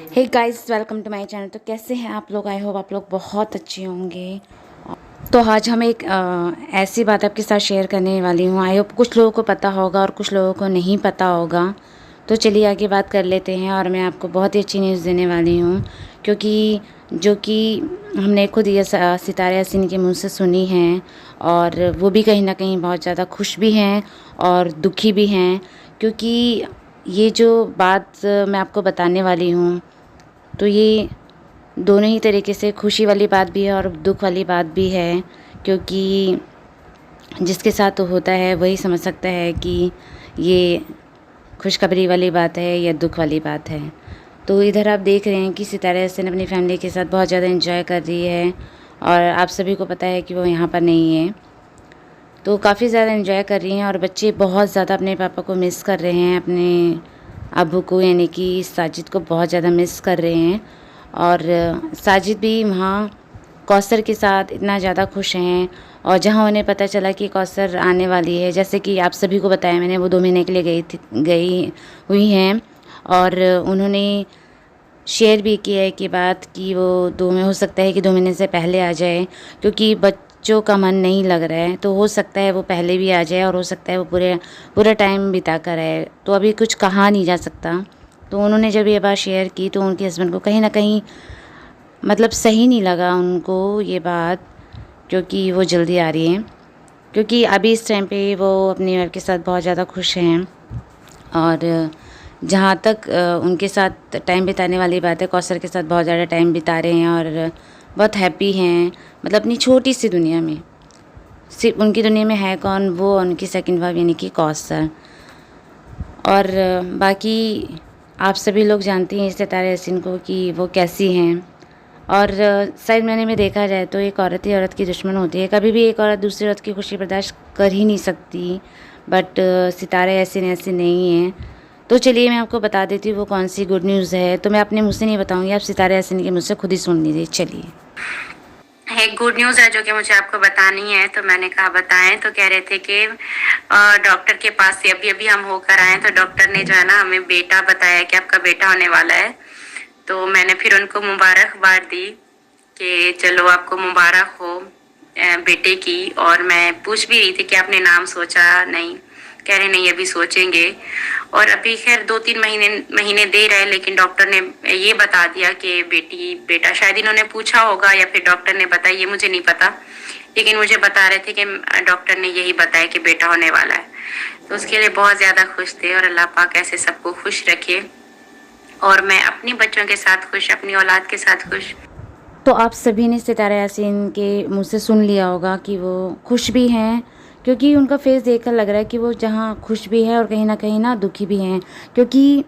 Hey guys, welcome to my channel. तो कैसे हैं आप लोग? आई होप आप लोग बहुत अच्छे होंगे। तो आज हम एक ऐसी बात आपके साथ शेयर करने वाली हूँ। आई होप कुछ लोगों को पता होगा और कुछ लोगों को नहीं पता होगा। तो चलिए आगे बात कर लेते हैं। और मैं आपको बहुत ही अच्छी न्यूज़ देने वाली हूँ, क्योंकि जो कि हमने खुद ये सितारे यासीन के मुँह से सुनी है, और वो भी कहीं ना कहीं बहुत ज़्यादा खुश भी हैं और दुखी भी हैं। क्योंकि ये जो बात मैं आपको बताने वाली हूँ, तो ये दोनों ही तरीके से खुशी वाली बात भी है और दुख वाली बात भी है। क्योंकि जिसके साथ तो होता है वही समझ सकता है कि ये खुशखबरी वाली बात है या दुख वाली बात है। तो इधर आप देख रहे हैं कि सितारा यासीन अपनी फैमिली के साथ बहुत ज़्यादा एंजॉय कर रही है, और आप सभी को पता है कि वो यहाँ पर नहीं है। तो काफ़ी ज़्यादा एंजॉय कर रही हैं, और बच्चे बहुत ज़्यादा अपने पापा को मिस कर रहे हैं, अपने अब्बू को यानी कि साजिद को बहुत ज़्यादा मिस कर रहे हैं। और साजिद भी वहाँ कौसर के साथ इतना ज़्यादा खुश हैं। और जहाँ उन्हें पता चला कि कौसर आने वाली है, जैसे कि आप सभी को बताया मैंने, वो 2 महीने के लिए गई हुई हैं। और उन्होंने शेयर भी किया है कि बात कि वो हो सकता है कि 2 महीने से पहले आ जाए, क्योंकि बच्चों का मन नहीं लग रहा है। तो हो सकता है वो पहले भी आ जाए, और हो सकता है वो पूरा टाइम बिता कर आए। तो अभी कुछ कहा नहीं जा सकता। तो उन्होंने जब ये बात शेयर की तो उनके हस्बैंड को कहीं ना कहीं मतलब सही नहीं लगा उनको ये बात, क्योंकि वो जल्दी आ रही हैं। क्योंकि अभी इस टाइम पे वो अपनी वाइफ के साथ बहुत ज़्यादा खुश हैं। और जहाँ तक उनके साथ टाइम बिताने वाली बात है, कौसर के साथ बहुत ज़्यादा टाइम बिता रहे हैं और बहुत हैप्पी हैं। मतलब अपनी छोटी सी दुनिया में, सिर्फ उनकी दुनिया में है कौन? वो उनकी सेकंड वाइफ यानी कि कौसर। और बाकी आप सभी लोग जानती हैं सितारा यासीन को कि वो कैसी हैं। और शायद मैंने में देखा जाए तो एक औरत ही औरत की दुश्मन होती है। कभी भी एक औरत दूसरी औरत की खुशी बर्दाश्त कर ही नहीं सकती, बट सितारा यासीन ऐसे नहीं है। तो चलिए मैं आपको बता देती हूँ वो कौन सी गुड न्यूज़ है। तो मैं अपने मुँह से नहीं बताऊँगी, आप सितारा यासीन के मुँह से खुद ही सुन लीजिए। चलिए, एक गुड न्यूज़ है जो कि मुझे आपको बतानी है, तो मैंने कहा बताएं। तो कह रहे थे कि डॉक्टर के पास से अभी अभी हम होकर आए, तो डॉक्टर ने जो है ना हमें बेटा बताया कि आपका बेटा होने वाला है। तो मैंने फिर उनको मुबारकबाद दी कि चलो आपको मुबारक हो बेटे की। और मैं पूछ भी रही थी कि आपने नाम सोचा? नहीं, कह रहे नहीं अभी सोचेंगे। और अभी खैर 2-3 महीने दे रहे, लेकिन डॉक्टर ने ये बता दिया कि बेटा, शायद इन्होंने पूछा होगा या फिर डॉक्टर ने बताया, ये मुझे नहीं पता, लेकिन मुझे बता रहे थे कि डॉक्टर ने यही बताया कि बेटा होने वाला है। तो उसके लिए बहुत ज्यादा खुश थे, और अल्लाह पाक ऐसे सबको खुश रखे। और मैं अपनी बच्चों के साथ खुश, अपनी औलाद के साथ खुश। तो आप सभी ने सितारा यासीन के मुँह से सुन लिया होगा कि वो खुश भी हैं, क्योंकि उनका फेस देखकर लग रहा है कि वो जहाँ खुश भी है और कहीं ना दुखी भी हैं। क्योंकि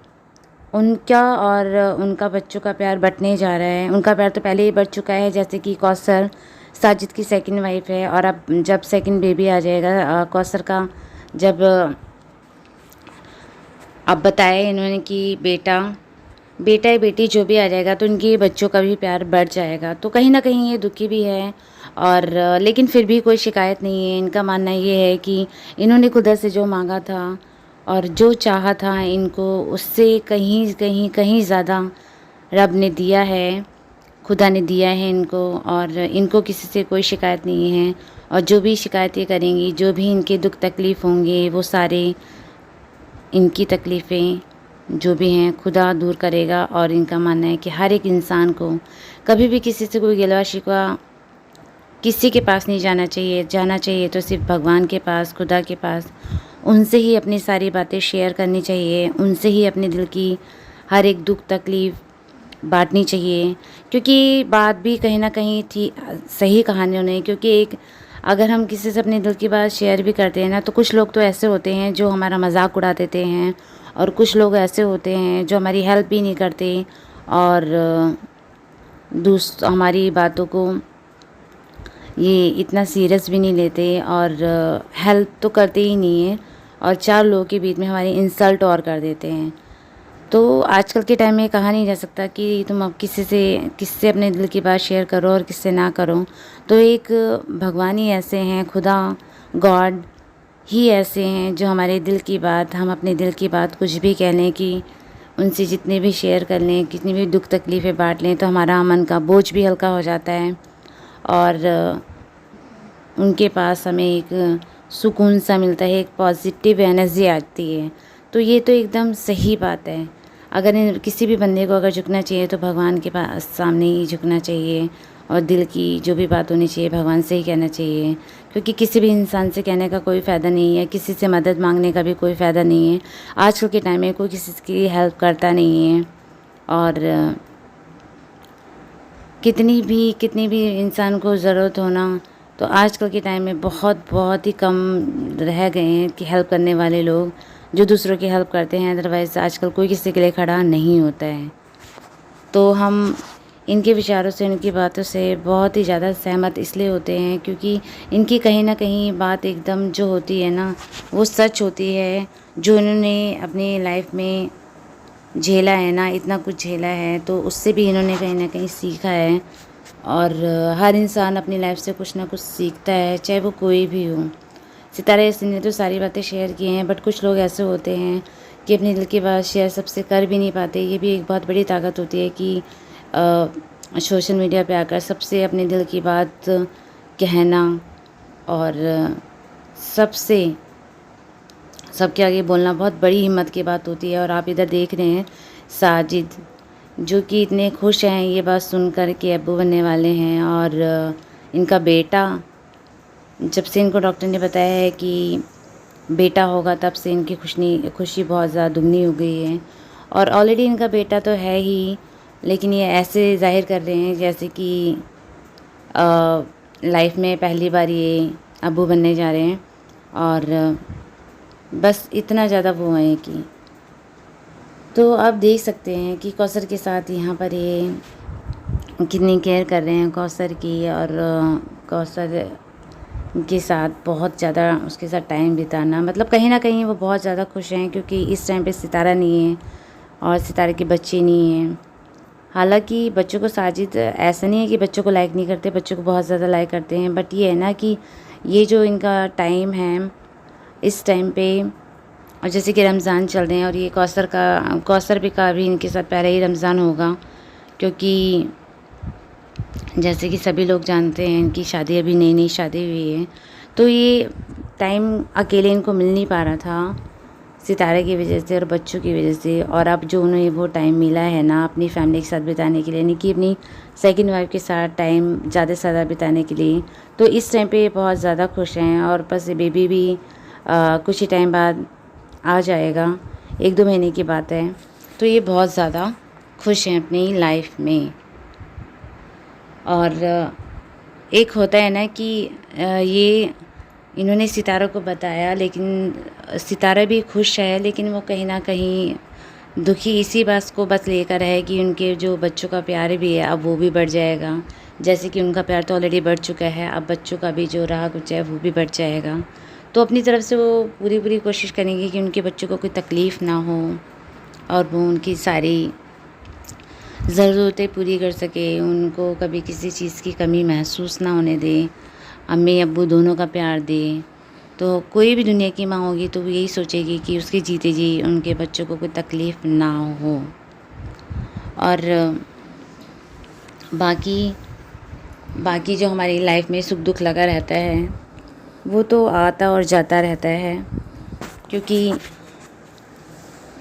उनका और उनका बच्चों का प्यार बँटने जा रहा है। उनका प्यार तो पहले ही बढ़ चुका है, जैसे कि कौसर साजिद की सेकंड वाइफ है, और अब जब सेकंड बेबी आ जाएगा कौसर का, जब अब बताया इन्होंने कि बेटा या बेटी जो भी आ जाएगा, तो इनके बच्चों का भी प्यार बढ़ जाएगा। तो कहीं ना कहीं ये दुखी भी है, और लेकिन फिर भी कोई शिकायत नहीं है। इनका मानना ये है कि इन्होंने खुदा से जो मांगा था और जो चाहा था इनको, उससे कहीं ज़्यादा रब ने दिया है, खुदा ने दिया है इनको। और इनको किसी से कोई शिकायत नहीं है। और जो भी शिकायतें करेंगी, जो भी इनके दुख तकलीफ़ होंगे, वो सारे इनकी तकलीफ़ें जो भी हैं खुदा दूर करेगा। और इनका मानना है कि हर एक इंसान को कभी भी किसी से कोई गिलवा शिकवा किसी के पास नहीं जाना चाहिए। जाना चाहिए तो सिर्फ भगवान के पास, खुदा के पास। उनसे ही अपनी सारी बातें शेयर करनी चाहिए, उनसे ही अपने दिल की हर एक दुख तकलीफ़ बांटनी चाहिए। क्योंकि बात भी कहीं ना कहीं थी, सही कहानी उन्होंने। क्योंकि एक अगर हम किसी से अपने दिल की बात शेयर भी करते हैं ना, तो कुछ लोग तो ऐसे होते हैं जो हमारा मजाक उड़ा देते हैं, और कुछ लोग ऐसे होते हैं जो हमारी हेल्प भी नहीं करते, और हमारी बातों को ये इतना सीरियस भी नहीं लेते, और हेल्प तो करते ही नहीं है, और 4 लोगों के बीच में हमारी इंसल्ट और कर देते हैं। तो आजकल के टाइम में कहा नहीं जा सकता कि तुम अब किससे अपने दिल की बात शेयर करो और किससे ना करो। तो एक भगवान ही ऐसे हैं, खुदा गॉड ही ऐसे हैं जो हमारे दिल की बात, हम अपने दिल की बात कुछ भी कह लें कि उनसे जितने भी शेयर कर लें, कितनी भी दुख तकलीफ़ें बाँट लें तो हमारा मन का बोझ भी हल्का हो जाता है और उनके पास हमें एक सुकून सा मिलता है, एक पॉजिटिव एनर्जी आती है। तो ये तो एकदम सही बात है। अगर किसी भी बंदे को अगर झुकना चाहिए तो भगवान के पास सामने ही झुकना चाहिए और दिल की जो भी बात होनी चाहिए भगवान से ही कहना चाहिए, क्योंकि किसी भी इंसान से कहने का कोई फ़ायदा नहीं है, किसी से मदद मांगने का भी कोई फ़ायदा नहीं है। आजकल के टाइम में कोई किसी की हेल्प करता नहीं है और कितनी भी इंसान को ज़रूरत हो ना, तो आजकल के टाइम में बहुत ही कम रह गए हैं कि हेल्प करने वाले लोग जो दूसरों की हेल्प करते हैं। अदरवाइज़ आजकल कोई किसी के लिए खड़ा नहीं होता है। तो हम इनके विचारों से, इनकी बातों से बहुत ही ज़्यादा सहमत इसलिए होते हैं क्योंकि इनकी कहीं न कहीं बात एकदम जो होती है ना, वो सच होती है। जो इन्होंने अपनी लाइफ में झेला है ना, इतना कुछ झेला है, तो उससे भी इन्होंने कहीं न कहीं सीखा है। और हर इंसान अपनी लाइफ से कुछ ना कुछ सीखता है, चाहे वो कोई भी हो। सितारा यासीन ने तो सारी बातें शेयर की हैं, बट कुछ लोग ऐसे होते हैं कि अपने दिल की बात शेयर सबसे कर भी नहीं पाते। ये भी एक बहुत बड़ी ताकत होती है कि सोशल मीडिया पे आकर सबसे अपने दिल की बात कहना और सबके आगे बोलना बहुत बड़ी हिम्मत की बात होती है। और आप इधर देख रहे हैं साजिद, जो कि इतने खुश हैं ये बात सुनकर कि अब्बू बनने वाले हैं। और इनका बेटा, जब से इनको डॉक्टर ने बताया है कि बेटा होगा, तब से इनकी खुशी बहुत ज़्यादा दुगनी हो गई है। और ऑलरेडी इनका बेटा तो है ही, लेकिन ये ऐसे ज़ाहिर कर रहे हैं जैसे कि लाइफ में पहली बार ये अब्बू बनने जा रहे हैं। और बस इतना ज़्यादा वो है कि तो आप देख सकते हैं कि कौसर के साथ यहाँ पर ये कितनी केयर कर रहे हैं कौसर की। और कौसर के साथ बहुत ज़्यादा उसके साथ टाइम बिताना, मतलब कहीं ना कहीं वो बहुत ज़्यादा खुश हैं क्योंकि इस टाइम पे सितारा नहीं है और सितारे के बच्चे नहीं हैं। हालांकि बच्चों को साजिद ऐसा नहीं है कि बच्चों को लाइक नहीं करते, बच्चों को बहुत ज़्यादा लाइक करते हैं। बट ये है ना कि ये जो इनका टाइम है इस टाइम पे, और जैसे कि रमज़ान चल रहे हैं और ये कौसर भी का भी इनके साथ पहले ही रमज़ान होगा, क्योंकि जैसे कि सभी लोग जानते हैं इनकी शादी अभी नई शादी हुई है। तो ये टाइम अकेले इनको मिल नहीं पा रहा था सितारे की वजह से और बच्चों की वजह से। और अब जो उन्हें वो टाइम मिला है ना अपनी फैमिली के साथ बिताने के लिए, यानी कि अपनी सेकंड वाइफ के साथ टाइम ज़्यादा से ज़्यादा बिताने के लिए, तो इस टाइम पे बहुत ज़्यादा खुश हैं। और बस बेबी भी कुछ ही टाइम बाद आ जाएगा, 1-2 महीने की बात है। तो ये बहुत ज़्यादा खुश हैं अपनी लाइफ में। और एक होता है ना कि ये इन्होंने सितारों को बताया, लेकिन सितारा भी खुश है, लेकिन वो कहीं ना कहीं दुखी इसी बात को बस लेकर है कि उनके जो बच्चों का प्यार भी है अब वो भी बढ़ जाएगा। जैसे कि उनका प्यार तो ऑलरेडी बढ़ चुका है, अब बच्चों का भी जो रहा कुछ है वो भी बढ़ जाएगा। तो अपनी तरफ से वो पूरी कोशिश करेंगे कि उनके बच्चों को कोई तकलीफ़ ना हो और वो उनकी सारी ज़रूरतें पूरी कर सके, उनको कभी किसी चीज़ की कमी महसूस ना होने दे, अम्मी अब्बू दोनों का प्यार दे। तो कोई भी दुनिया की माँ होगी तो वो यही सोचेगी कि उसके जीते जी उनके बच्चों को कोई तकलीफ़ ना हो। और बाकी जो हमारी लाइफ में सुख दुख लगा रहता है वो तो आता और जाता रहता है, क्योंकि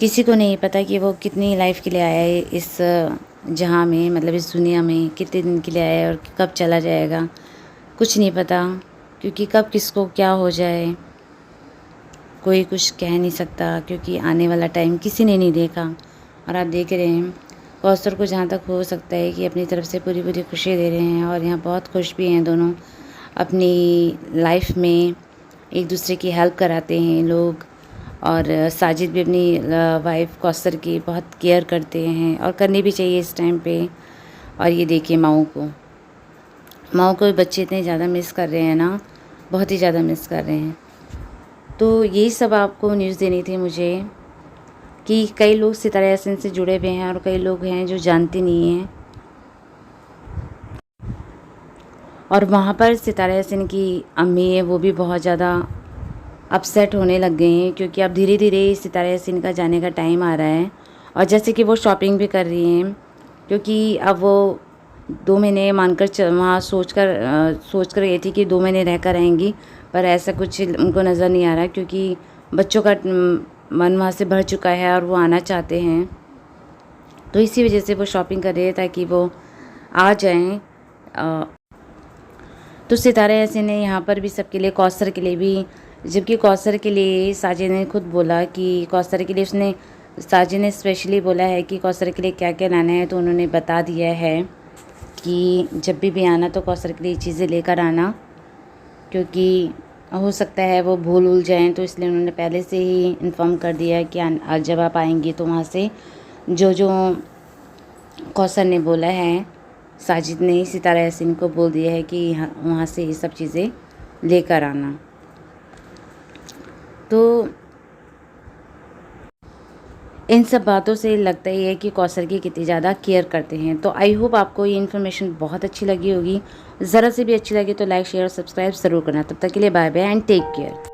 किसी को नहीं पता कि वो कितनी लाइफ के लिए आया है इस जहाँ में, मतलब इस दुनिया में कितने दिन के लिए आया है और कब चला जाएगा, कुछ नहीं पता। क्योंकि कब किसको क्या हो जाए कोई कुछ कह नहीं सकता, क्योंकि आने वाला टाइम किसी ने नहीं देखा। और आप देख रहे हैं कौसर को जहाँ तक हो सकता है कि अपनी तरफ से पूरी खुशी दे रहे हैं और यहाँ बहुत खुश भी हैं दोनों। अपनी लाइफ में एक दूसरे की हेल्प कराते हैं लोग। और साजिद भी अपनी वाइफ कौसर की बहुत केयर करते हैं और करनी भी चाहिए इस टाइम पे। और ये देखिए माओ को भी बच्चे इतने ज़्यादा मिस कर रहे हैं ना, बहुत ही ज़्यादा मिस कर रहे हैं। तो यही सब आपको न्यूज़ देनी थी मुझे कि कई लोग सितारा यासीन से जुड़े हुए हैं और कई लोग हैं जो जानते नहीं हैं। और वहाँ पर सितारा यासीन की अम्मी है वो भी बहुत ज़्यादा अपसेट होने लग गए हैं, क्योंकि अब धीरे धीरे सितारा यासीन का जाने का टाइम आ रहा है और जैसे कि वो शॉपिंग भी कर रही हैं, क्योंकि अब वो 2 महीने मानकर वहाँ सोच कर गई थी कि 2 महीने रह कर आएँगी, पर ऐसा कुछ उनको नज़र नहीं आ रहा, क्योंकि बच्चों का मन वहाँ से भर चुका है और वो आना चाहते हैं। तो इसी वजह से वो शॉपिंग कर रही है ताकि वो आ जाएँ। तो सितारा यासीन ने यहाँ पर भी सबके लिए, कौसर के लिए भी, जबकि कौसर के लिए साजिद ने खुद बोला कि कौसर के लिए साजिद ने स्पेशली बोला है कि कौसर के लिए क्या क्या लाना है, तो उन्होंने बता दिया है कि जब भी आना तो कौसर के लिए चीज़ें लेकर आना, क्योंकि हो सकता है वो भूल जाएं, तो इसलिए उन्होंने पहले से ही इन्फॉर्म कर दिया है कि आज जब आप आएंगी तो वहाँ से जो कौसर ने बोला है, साजिद ने सितारा यासीन को बोल दिया है कि वहाँ से ये सब चीज़ें लेकर आना। तो इन सब बातों से लगता ही है कि कौसर की कितनी ज़्यादा केयर करते हैं। तो आई होप आपको ये इन्फॉर्मेशन बहुत अच्छी लगी होगी। ज़रा से भी अच्छी लगी तो लाइक शेयर और सब्सक्राइब ज़रूर करना। तब तक के लिए bye bye and take care.